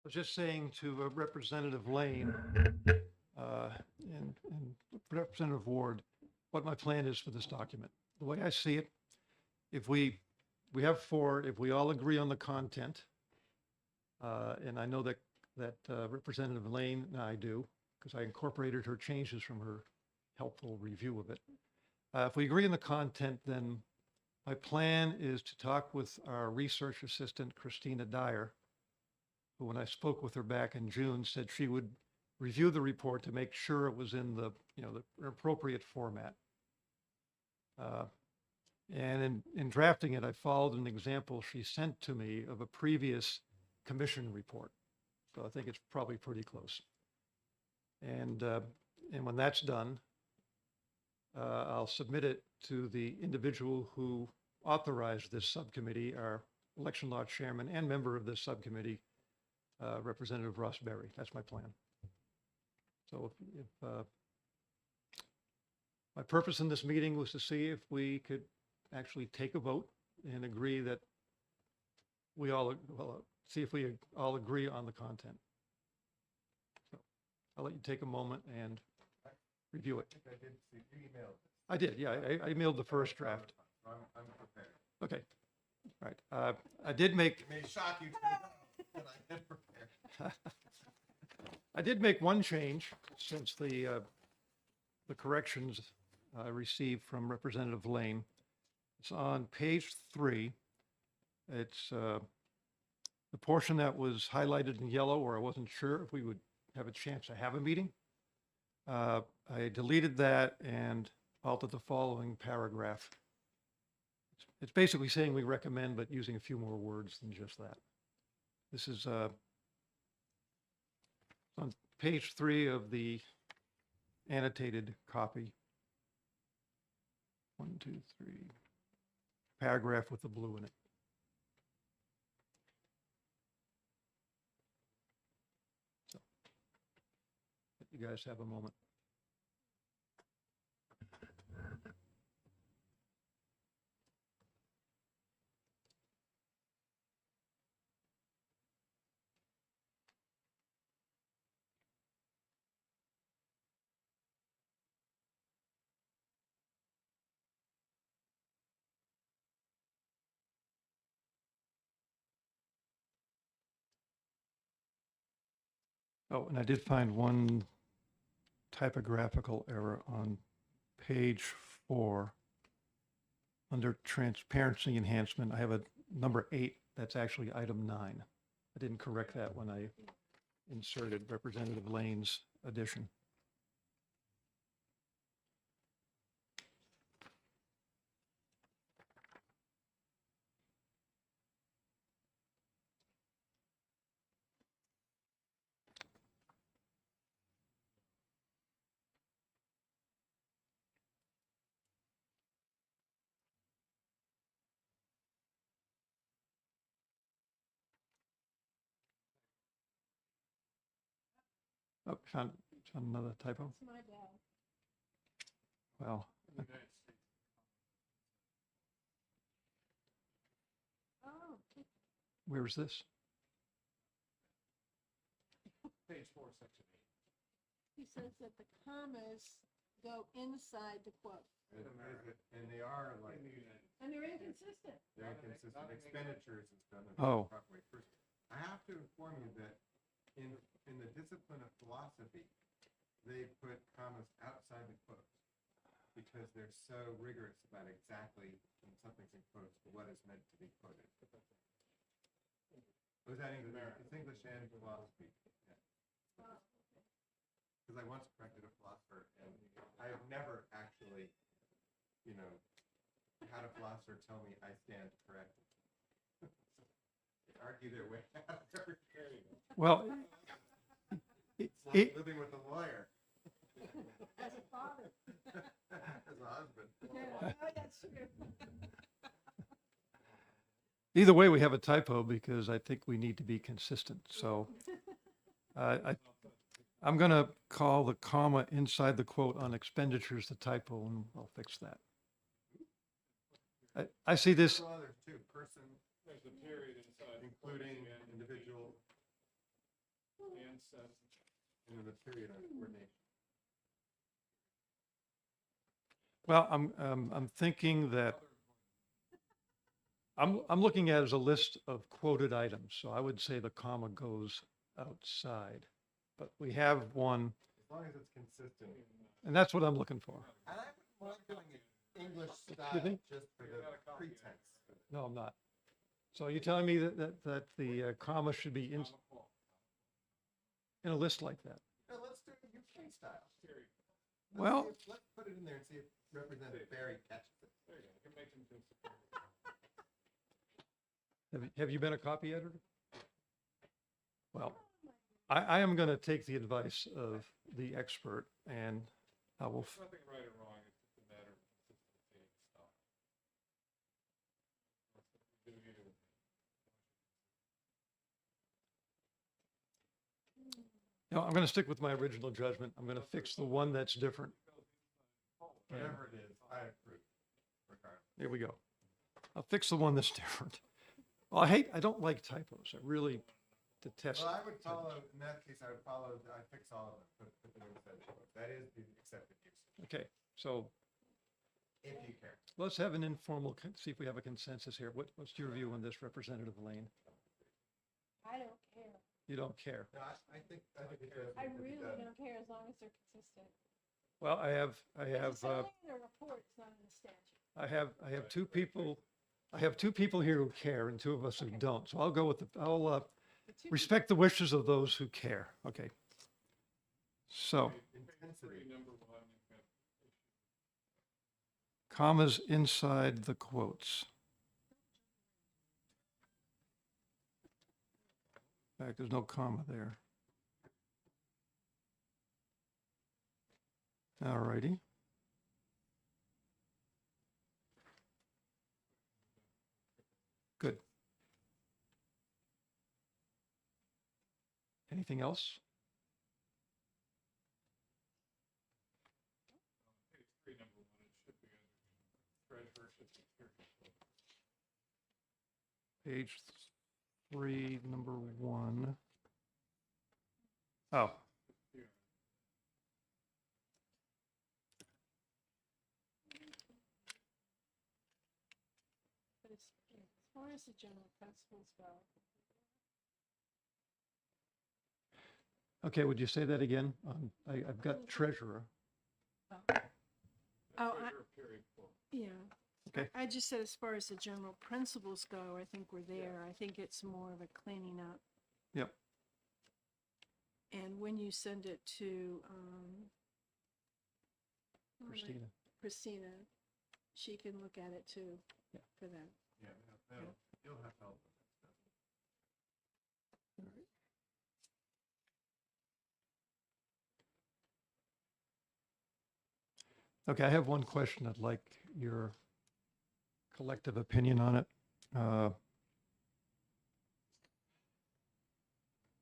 was just saying to Representative Lane and Representative Ward, what my plan is for this document. The way I see it, if we have four, if we all agree on the content, and I know that Representative Lane and I do, because I incorporated her changes from her helpful review of it. If we agree on the content, then my plan is to talk with our research assistant, Christina Dyer, who, when I spoke with her back in June, said she would review the report to make sure it was in the appropriate format. And in drafting it, I followed an example she sent to me of a previous commission report. So I think it's probably pretty close. And when that's done, I'll submit it to the individual who authorized this subcommittee, our election law chairman and member of this subcommittee, Representative Ross Berry. That's my plan. So if my purpose in this meeting was to see if we could actually take a vote and agree that we all, see if we all agree on the content. So I'll let you take a moment and review it. I did see you emailed this. I did, yeah. I emailed the first draft. I'm prepared. Okay. All right. I did make, It may shock you to know that I am prepared. I did make one change since the corrections I received from Representative Lane. It's on page 3. It's the portion that was highlighted in yellow, where I wasn't sure if we would have a chance to have a meeting. I deleted that and altered the following paragraph. It's basically saying we recommend, but using a few more words than just that. This is on page 3 of the annotated copy. 1, 2, 3. Paragraph with the blue in it. So, let you guys have a moment. Oh, and I did find one typographical error on page 4. Under transparency enhancement, I have a number 8. That's actually item 9. I didn't correct that when I inserted Representative Lane's addition. Oh, found another typo. It's my bad. Well, Oh, where is this? Page 4, section he says that the commas go inside the quote, 8. And they are like, and they're inconsistent. they're inconsistent. Expenditures is done in Oh. the proper way. First, I have to inform you that in the discipline of philosophy, they put commas outside the quotes because they're so rigorous about exactly when something's in quotes, what is meant to be quoted. Was that English? It's English and philosophy. Yeah. Because I once corrected a philosopher, and I have never actually, had a philosopher tell me I stand corrected. They argue their way out of everything. Well, It's like living with a lawyer. As a father. As a husband. Yeah, oh, that's true. either way, we have a typo because I think we need to be consistent. So I'm going to call the comma inside the quote on expenditures the typo, and I'll fix that. I see this. Well, there's two, person, There's a period inside. including individual. And then the period on coordination. Well, I'm thinking that I'm looking at it as a list of quoted items, so I would say the comma goes outside. But we have one, As long as it's consistent. and that's what I'm looking for. And I wouldn't mind doing it English style, Excuse me? just for the pretense. No, I'm not. So you're telling me that the comma should be in a list like that? No, let's do it UK style. Well- Let's put it in there and see if Representative Barry catches it. There you go. You can make him Have you been a copy editor? Well, I am going to take the advice of the expert, and I will, Nothing right or wrong, it's just a matter of consistency and style. Do either. I'm going to stick with my original judgment. I'm going to fix the one that's different. And Whatever it is, I approve, regardless. here we go. I'll fix the one that's different. Well, I don't like typos. I really detest. Well, I would follow, in that case, I would follow, I'd fix all of it, put them inside the book. That is the accepted use, Okay, so if you care. let's have an informal, see if we have a consensus here. What's your view on this, Representative Lane? I don't care. You don't care. No, I think it does. I need to be really done. don't care as long as they're consistent. Well, I have, It's only in the report, it's not in the statute. I have two people here who care and two of us who don't. So I'll go with I'll The two respect the wishes of those who care. Okay. So Intensity. Number one, you've got commas inside the quotes. In fact, there's no comma there. All righty. Good. Anything else? page 3, number 1, it should be under treasurer should be here. Page 3, number 1. Oh, Here. But as far as the general principles go, okay. Would you say that again? I've got treasurer. oh, I, Treasurer period 4. yeah. Okay. I just said as far as the general principles go, I think we're there. I think it's more of a cleaning up. Yep. And when you send it to, Christina. Christina, she can look at it too, Yeah. for them. Yeah, you'll have help with that stuff. Okay, I have one question. I'd like your collective opinion on it.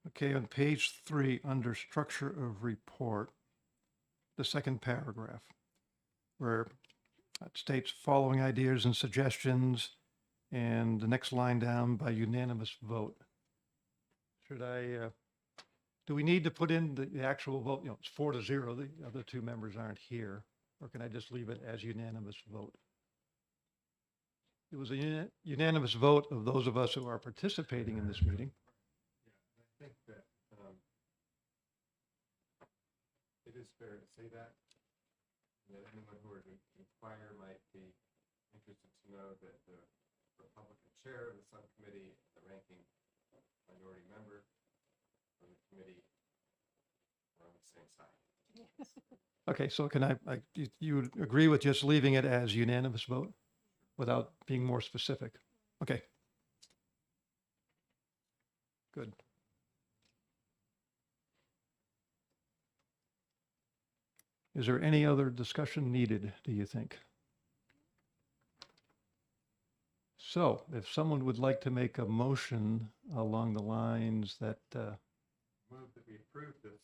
Okay, on page 3, under structure of report, the second paragraph, where it states following ideas and suggestions, and the next line down by unanimous vote. Should I, do we need to put in the actual vote? It's 4-0, the other two members aren't here. Or can I just leave it as unanimous vote? It was a unanimous vote of those of us who are participating in this meeting. Yeah, I think that, it is fair to say that anyone who were to inquire might be interested to know that the Republican chair of the subcommittee, the ranking minority member of the committee are on the same side. Okay, so can you would agree with just leaving it as unanimous vote without being more specific? Okay. Good. Is there any other discussion needed, do you think? So if someone would like to make a motion along the lines that, Move that we approve this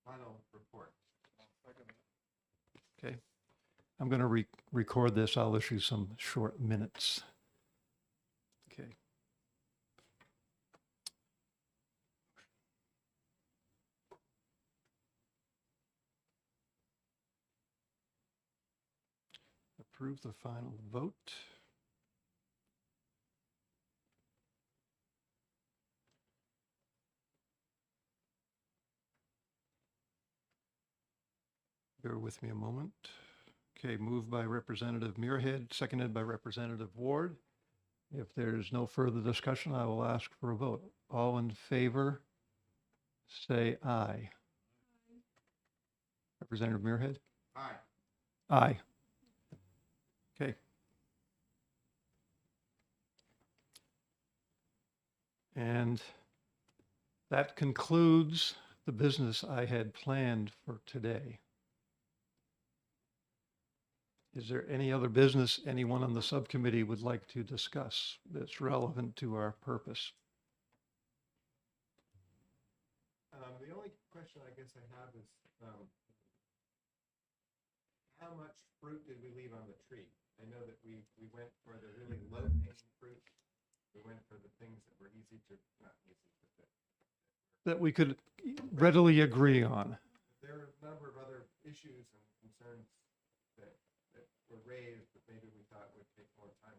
final report. okay, I'm going to record this. I'll issue some short minutes. Okay. approve the final vote. Bear with me a moment. Okay, moved by Representative Muirhead, seconded by Representative Ward. If there's no further discussion, I will ask for a vote. All in favor, say aye. Representative Muirhead? Aye. Aye. Okay. And that concludes the business I had planned for today. Is there any other business anyone on the subcommittee would like to discuss that's relevant to our purpose? The only question I guess I have is, how much fruit did we leave on the tree? I know that we went for the really low hanging fruit. We went for the things that were easy to, not easy, but That we could readily agree on. there are a number of other issues and concerns that were raised, but maybe we thought would take more time.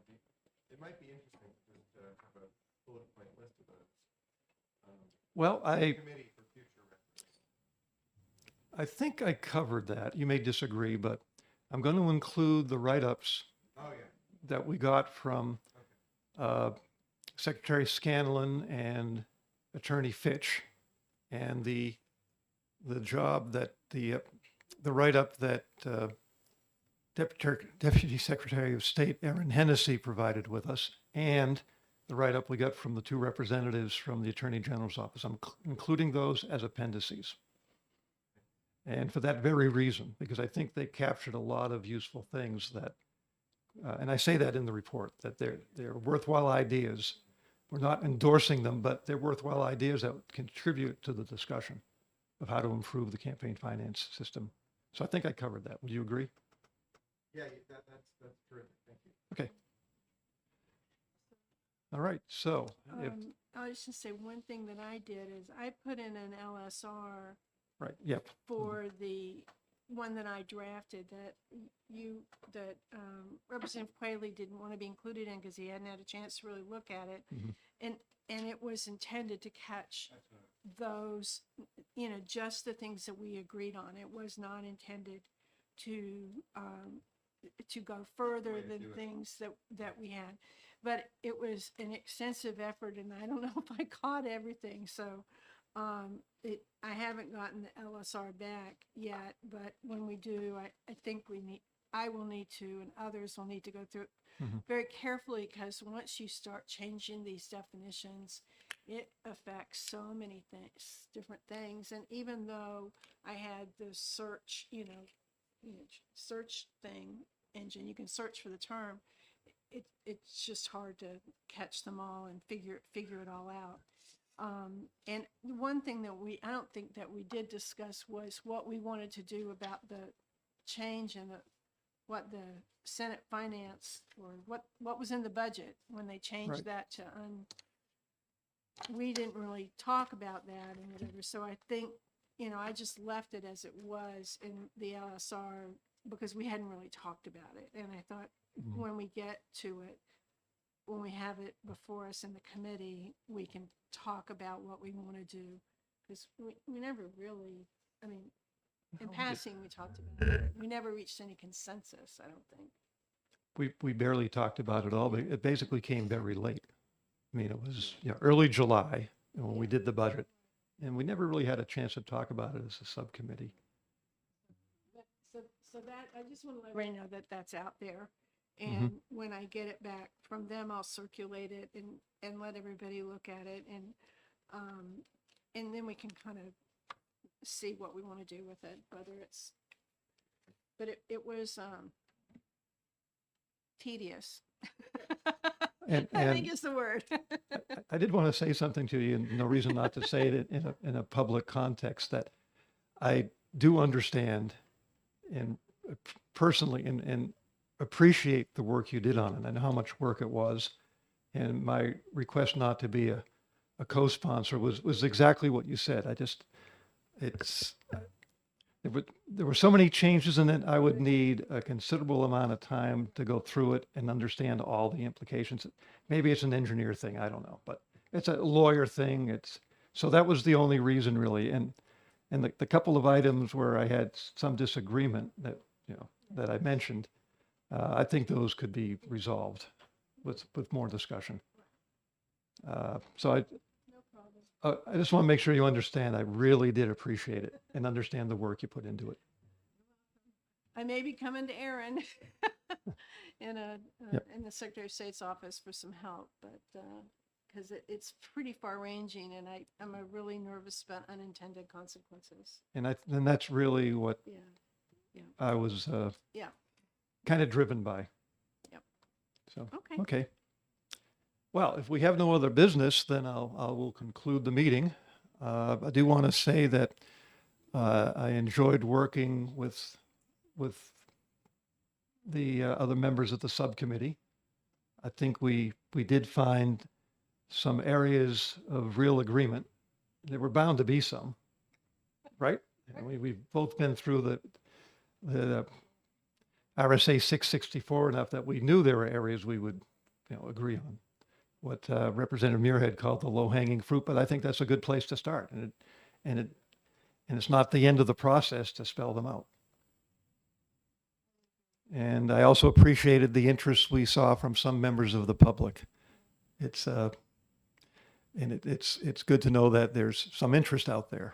It might be interesting to just have a bullet point list of those. Well, Committee for future reference. I think I covered that. You may disagree, but I'm going to include the write-ups Oh, yeah. that we got from Secretary Scanlon and Attorney Fitch, and the job that the write-up that Deputy Secretary of State Erin Hennessy provided with us, and the write-up we got from the two representatives from the Attorney General's office. I'm including those as appendices. And for that very reason, because I think they captured a lot of useful things that, and I say that in the report, that they're worthwhile ideas. We're not endorsing them, but they're worthwhile ideas that contribute to the discussion of how to improve the campaign finance system. So I think I covered that. Would you agree? Yeah, that's terrific. Thank you. Okay. All right. So if, I was just say one thing that I did is I put in an LSR right. Yep. for the one that I drafted that Representative Quayle didn't want to be included in because he hadn't had a chance to really look at it. Mhm. And it was intended to catch those, just the things that we agreed on. It was not intended to go further way to than do it. things that we had. But it was an extensive effort, and I don't know if I caught everything. So I haven't gotten the LSR back yet, but when we do, I think I will need to, and others will need to go through it Mhm. very carefully, because once you start changing these definitions, it affects so many things, different things. And even though I had the search, search thing engine, you can search for the term, it's just hard to catch them all and figure it all out. And one thing that I don't think that we did discuss was what we wanted to do about the change in what the Senate Finance, or what was in the budget when they changed Right. that to we didn't really talk about that and whatever. So I think, I just left it as it was in the LSR because we hadn't really talked about it. And I thought Mhm. when we get to it, when we have it before us in the committee, we can talk about what we want to do. Because we never really, in No, passing, we talked about it. We never reached any consensus, I don't think. We barely talked about it all, but it basically came very late. I mean, it was early July when we did the budget, and we never really had a chance to talk about it as a subcommittee. So that, I just want to let everybody know that that's out there. And when I get it back from them, I'll circulate it and let everybody look at it. And then we can kind of see what we want to do with it, but it was tedious. And, I think is the word. I did want to say something to you, and no reason not to say it in a public context, that I do understand and personally and appreciate the work you did on it. I know how much work it was. And my request not to be a co-sponsor was exactly what you said. there were so many changes in it, I would need a considerable amount of time to go through it and understand all the implications. Maybe it's an engineer thing, I don't know, but it's a lawyer thing. So that was the only reason really. And the couple of items where I had some disagreement that, that I mentioned, I think those could be resolved with more discussion. So No problem. I just want to make sure you understand, I really did appreciate it and understand the work you put into it. I may be coming to Aaron in Yep. in the Secretary of State's office for some help, but, because it's pretty far ranging and I'm a really nervous about unintended consequences. And that's really what Yeah, I was yeah, kind of driven by. Yep. So, okay. okay. Well, if we have no other business, then I will conclude the meeting. I do want to say that I enjoyed working with the other members of the subcommittee. I think we did find some areas of real agreement. There were bound to be some, right? And we've both been through the RSA 664 enough that we knew there were areas we would, agree on. What Representative Muirhead called the low-hanging fruit, but I think that's a good place to start. And it's not the end of the process to spell them out. And I also appreciated the interest we saw from some members of the public. It's good to know that there's some interest out there.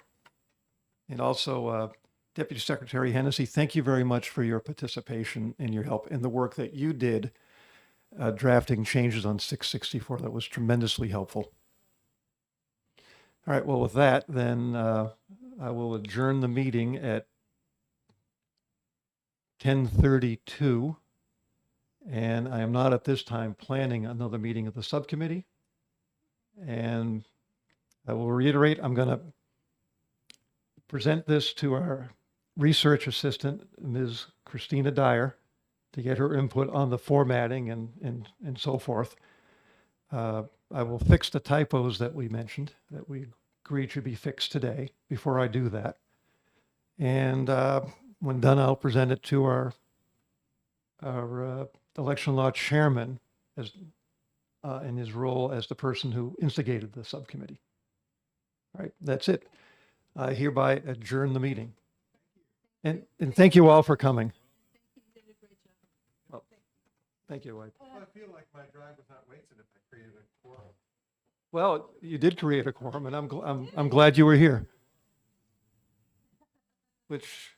And also, Deputy Secretary Hennessy, thank you very much for your participation and your help in the work that you did drafting changes on 664. That was tremendously helpful. All right, well, with that, then I will adjourn the meeting at 10:32. And I am not at this time planning another meeting of the subcommittee. And I will reiterate, I'm going to present this to our research assistant, Ms. Christina Dyer, to get her input on the formatting and so forth. I will fix the typos that we mentioned, that we agreed should be fixed today before I do that. And when done, I'll present it to our election law chairman as in his role as the person who instigated the subcommittee. All right, that's it. I hereby adjourn the meeting. And thank you all for coming. You did a great job. Well, thank you. Well, I feel like my drive was not wasted if I created a quorum. Well, you did create a quorum, and I'm glad you were here. Which